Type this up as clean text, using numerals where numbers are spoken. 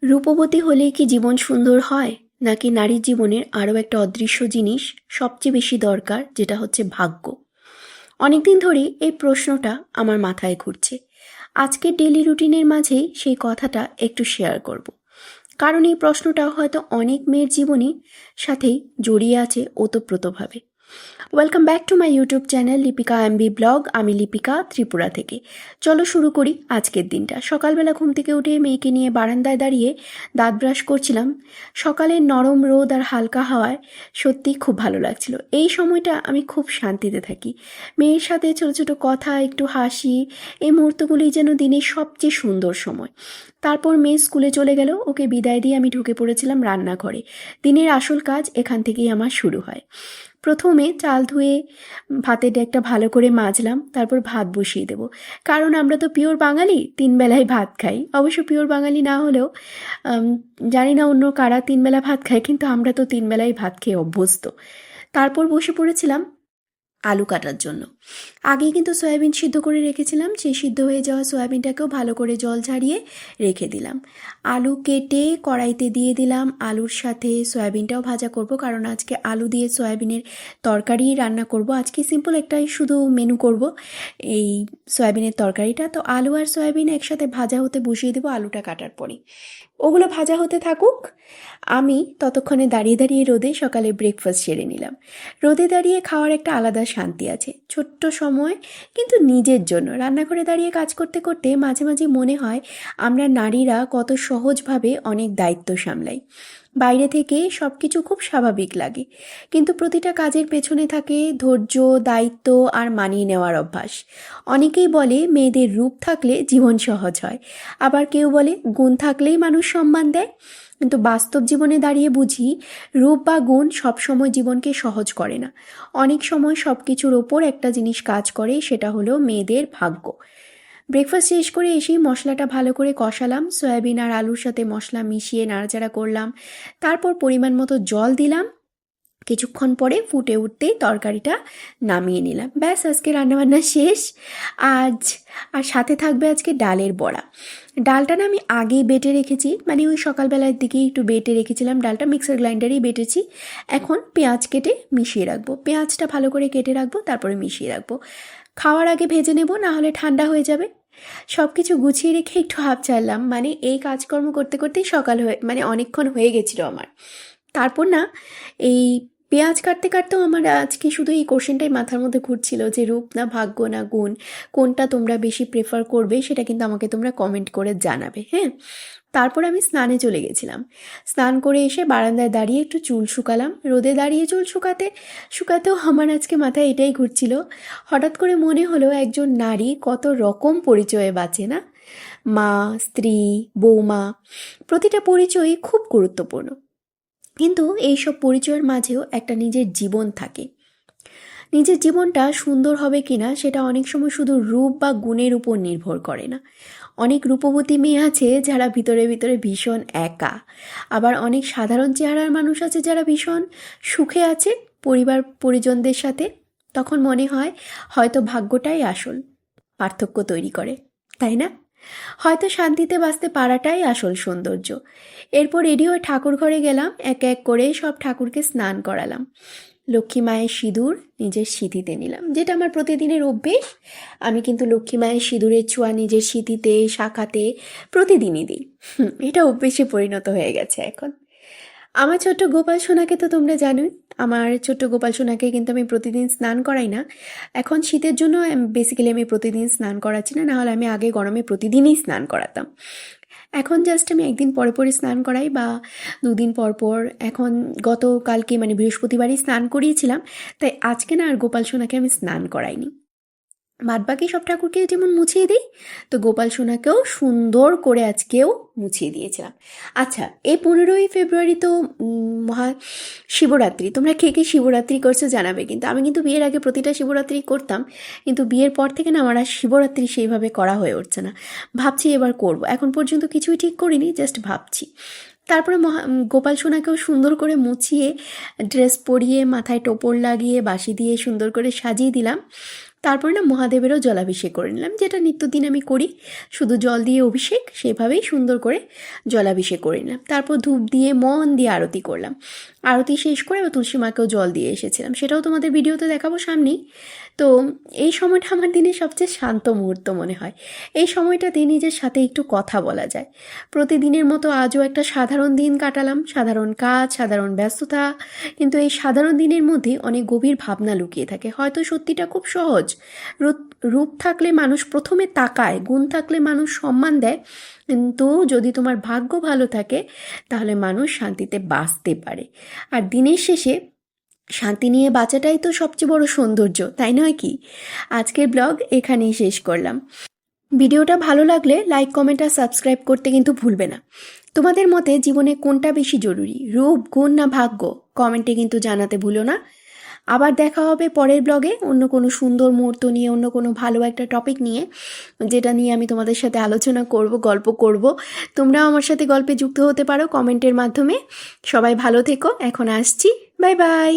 রূপবতী হলেই কি জীবন সুন্দর হয়, নাকি নারীর জীবনের আরও একটা অদৃশ্য জিনিস সবচেয়ে বেশি দরকার, যেটা হচ্ছে ভাগ্য? অনেকদিন ধরেই এই প্রশ্নটা আমার মাথায় ঘুরছে। আজকে ডেলি রুটিনের মাঝেই সেই কথাটা একটু শেয়ার করব। কারণ এই প্রশ্নটা হয়তো অনেক মেয়ের জীবনের সাথেই জড়িয়ে আছে ওতপ্রোতভাবে। Welcome back to my YouTube channel Lipika MB blog. আমি লিপিকা, ত্রিপুরা থেকে। চলো শুরু করি আজকের দিনটা। সকালবেলা ঘুম থেকে উঠে মেয়েকে নিয়ে বারান্দায় দাঁড়িয়ে দাঁত ব্রাশ করছিলাম। সকালের নরম রোদ আর হালকা হাওয়ায় সত্যিই খুব ভালো লাগছিল। এই সময়টা আমি খুব শান্তিতে থাকি। মেয়ের সাথে ছোটো ছোটো কথা, একটু হাসি, এই মুহূর্তগুলি যেন দিনের সবচেয়ে সুন্দর সময়। তারপর মেয়ে স্কুলে চলে গেল, ওকে বিদায় দিয়ে আমি ঢুকে পড়েছিলাম রান্নাঘরে। দিনের আসল কাজ এখান থেকেই আমার শুরু হয়। প্রথমে চাল ধুয়ে ভাতের ডেকটা ভালো করে মাজলাম, তারপর ভাত বসিয়ে দেব। কারণ আমরা তো পিওর বাঙালি, 3 বেলায় ভাত খাই। অবশ্য পিওর বাঙালি না হলেও জানি না অন্য কারা 3 বেলা ভাত খায়, কিন্তু আমরা তো 3 বেলায় ভাত খেয়ে অভ্যস্ত। তারপর বসে পড়েছিলাম আলু কাটার জন্য। আগে কিন্তু সয়াবিন সিদ্ধ করে রেখেছিলাম, সেই সিদ্ধ হয়ে যাওয়া সয়াবিনটাকেও ভালো করে জল ঝারিয়ে রেখে দিলাম। আলু কেটে কড়াইতে দিয়ে দিলাম, আলুর সাথে সয়াবিনটাও ভাজা করব, কারণ আজকে আলু দিয়ে সয়াবিনের তরকারি রান্না করব। আজকে সিম্পল একটাই শুধু মেনু করব, এই সয়াবিনের তরকারিটা। তো আলু আর সয়াবিন একসাথে ভাজা হতে বসিয়ে দেবো আলুটা কাটার পরে। ওগুলো ভাজা হতে থাকুক, আমি ততক্ষণে দাঁড়িয়ে দাঁড়িয়ে রোদে সকালে ব্রেকফাস্ট সেরে নিলাম। রোদে দাঁড়িয়ে খাওয়ার একটা আলাদা শান্তি আছে। ছোট্ট সময়, কিন্তু নিজের জন্য। রান্নাঘরে দাঁড়িয়ে কাজ করতে করতে মাঝে মাঝে মনে হয় আমরা নারীরা কত সহজভাবে অনেক দায়িত্ব সামলাই। বাইরে থেকে সব কিছু খুব স্বাভাবিক লাগে, কিন্তু প্রতিটা কাজের পেছনে থাকে ধৈর্য, দায়িত্ব আর মানিয়ে নেওয়ার অভ্যাস। অনেকেই বলে মেয়েদের রূপ থাকলে জীবন সহজ হয়, আবার কেউ বলে গুণ থাকলেই মানুষ সম্মান দেয়। কিন্তু বাস্তব জীবনে দাঁড়িয়ে বুঝি রূপ বা গুণ সবসময় জীবনকে সহজ করে না। অনেক সময় সব কিছুর ওপর একটা জিনিস কাজ করে, সেটা হলো মেয়েদের ভাগ্য। ব্রেকফাস্ট শেষ করে এসেই মশলাটা ভালো করে কষালাম, সয়াবিন আর আলুর সাথে মশলা মিশিয়ে নাড়াচাড়া করলাম। তারপর পরিমাণ মতো জল দিলাম। কিছুক্ষণ পরে ফুটে উঠতেই তরকারিটা নামিয়ে নিলাম। ব্যাস, আজকে রান্নাবান্না শেষ। আজ আর সাথে থাকবে আজকে ডালের বড়া। ডালটা না আমি আগেই বেটে রেখেছি, মানে ওই সকালবেলার দিকেই একটু বেটে রেখেছিলাম। ডালটা মিক্সার গ্রাইন্ডারেই বেটেছি। এখন পেঁয়াজ কেটে মিশিয়ে রাখবো, পেঁয়াজটা ভালো করে কেটে রাখবো, তারপরে মিশিয়ে রাখবো। খাওয়ার আগে ভেজে নেব, না হলে ঠান্ডা হয়ে যাবে। সব কিছু গুছিয়ে রেখে একটু হাঁপ ছাড়লাম, মানে এই কাজকর্ম করতে করতেই সকাল হয়ে, মানে অনেকক্ষণ হয়ে গেছিলো আমার। তারপর না এই পেঁয়াজ কাটতে কাটতেও আমার আজকে শুধু এই কোশ্চেনটাই মাথার মধ্যে ঘুরছিল যে রূপ না ভাগ্য না গুণ, কোনটা তোমরা বেশি প্রেফার করবে, সেটা কিন্তু আমাকে তোমরা কমেন্ট করে জানাবে, হ্যাঁ। তারপর আমি স্নানে চলে গেছিলাম। স্নান করে এসে বারান্দায় দাঁড়িয়ে একটু চুল শুকালাম। রোদে দাঁড়িয়ে চুল শুকাতেও আমার আজকে মাথায় এটাই ঘুরছিল। হঠাৎ করে মনে হলো একজন নারী কত রকম পরিচয়ে বাঁচে না। মা, স্ত্রী, বৌমা, প্রতিটা পরিচয়ই খুব গুরুত্বপূর্ণ। কিন্তু এইসব পরিচয়ের মাঝেও একটা নিজের জীবন থাকে। নিজের জীবনটা সুন্দর হবে কিনা সেটা অনেক সময় শুধু রূপ বা গুণের উপর নির্ভর করে না। অনেক রূপবতী মেয়ে আছে যারা ভিতরে ভিতরে ভীষণ একা। আবার অনেক সাধারণ চেহারার মানুষ আছে যারা ভীষণ সুখে আছে পরিবার পরিজনদের সাথে। তখন মনে হয় হয়তো ভাগ্যটাই আসল পার্থক্য তৈরি করে, তাই না? হয়তো শান্তিতে বাঁচতে পারাটাই আসল সৌন্দর্য। এরপর রেডি হয়ে ঠাকুর ঘরে গেলাম, এক এক করে সব ঠাকুরকে স্নান করালাম। লক্ষ্মী মায়ের সিঁদুর নিজের সিঁথিতে নিলাম, যেটা আমার প্রতিদিনের অভ্যেস। আমি কিন্তু লক্ষ্মী মায়ের সিঁদুরের ছোঁয়া নিজের সিঁথিতে, শাখাতে প্রতিদিনই দিই। এটা অভ্যেসে পরিণত হয়ে গেছে এখন। আমার ছোট্ট গোপাল সোনাকে তো তোমরা জানোই। আমার ছোট্ট গোপাল সোনাকে কিন্তু আমি প্রতিদিন স্নান করাই না। এখন শীতের জন্য বেসিক্যালি আমি প্রতিদিন স্নান করাচ্ছি না, নাহলে আমি আগে গরমে প্রতিদিনই স্নান করাতাম। এখন জাস্ট আমি একদিন পরে পরে স্নান করাই, বা 2 দিন পর পর। এখন গতকালকে মানে বৃহস্পতিবারই স্নান করিয়েছিলাম, তাই আজকে না আর গোপাল সোনাকে আমি স্নান করাইনি। বাদবাকি সব ঠাকুরকে যেমন মুছিয়ে দিই, তো গোপাল সোনাকেও সুন্দর করে আজকেও মুছিয়ে দিয়েছিলাম। আচ্ছা, এই 15ই ফেব্রুয়ারি তো মহা শিবরাত্রি। তোমরা কে কে শিবরাত্রি করছো জানাবে। কিন্তু আমি কিন্তু বিয়ের আগে প্রতিটা শিবরাত্রি করতাম, কিন্তু বিয়ের পর থেকে না আমার আর শিবরাত্রি সেইভাবে করা হয়ে উঠছে না। ভাবছি এবার করব, এখন পর্যন্ত কিছুই ঠিক করিনি, জাস্ট ভাবছি। তারপরে গোপাল সোনাকেও সুন্দর করে মুছিয়ে ড্রেস পরিয়ে মাথায় টোপর লাগিয়ে বাঁশি দিয়ে সুন্দর করে সাজিয়ে দিলাম। তারপরে না মহাদেবেরও জলাভিষেক করে নিলাম, যেটা নিত্যদিন আমি করি, শুধু জল দিয়ে অভিষেক, সেভাবেই সুন্দর করে জলাভিষেক করে নিলাম। তারপর ধূপ দিয়ে মন দিয়ে আরতি করলাম। আরতি শেষ করে আবার তুলসী মাকেও জল দিয়ে এসেছিলাম, সেটাও তোমাদের ভিডিওতে দেখাবো সামনেই। তো এই সময়টা আমার দিনের সবচেয়ে শান্ত মুহূর্ত মনে হয়। এই সময়টাতে নিজের সাথে একটু কথা বলা যায়। প্রতিদিনের মতো আজও একটা সাধারণ দিন কাটালাম, সাধারণ কাজ, সাধারণ ব্যস্ততা, কিন্তু এই সাধারণ দিনের মধ্যে অনেক গভীর ভাবনা লুকিয়ে থাকে। হয়তো সত্যিটা খুব সহজ, রূপ থাকলে মানুষ প্রথমে তাকায়, গুণ থাকলে মানুষ সম্মান দেয়, কিন্তু যদি তোমার ভাগ্য ভালো থাকে তাহলে মানুষ শান্তিতে বাঁচতে পারে। আর দিনের শেষে শান্তি নিয়ে বাঁচাটাই তো সবচেয়ে বড় সৌন্দর্য, তাই নয় কি? আজকের ব্লগ এখানেই শেষ করলাম। ভিডিওটা ভালো লাগলে লাইক, কমেন্ট আর সাবস্ক্রাইব করতে কিন্তু ভুলবে না। তোমাদের মতে জীবনে কোনটা বেশি জরুরি, রূপ, গুণ না ভাগ্য? কমেন্টে কিন্তু জানাতে ভুলো না। আবার দেখা হবে পরের ব্লগে অন্য কোনো সুন্দর মুহূর্ত নিয়ে, অন্য কোনো ভালো একটা টপিক নিয়ে, যেটা নিয়ে আমি তোমাদের সাথে আলোচনা করব, গল্প করব। তোমরাও আমার সাথে গল্পে যুক্ত হতে পারো কমেন্টের মাধ্যমে। সবাই ভালো থেকো, এখন আসছি, বাই বাই।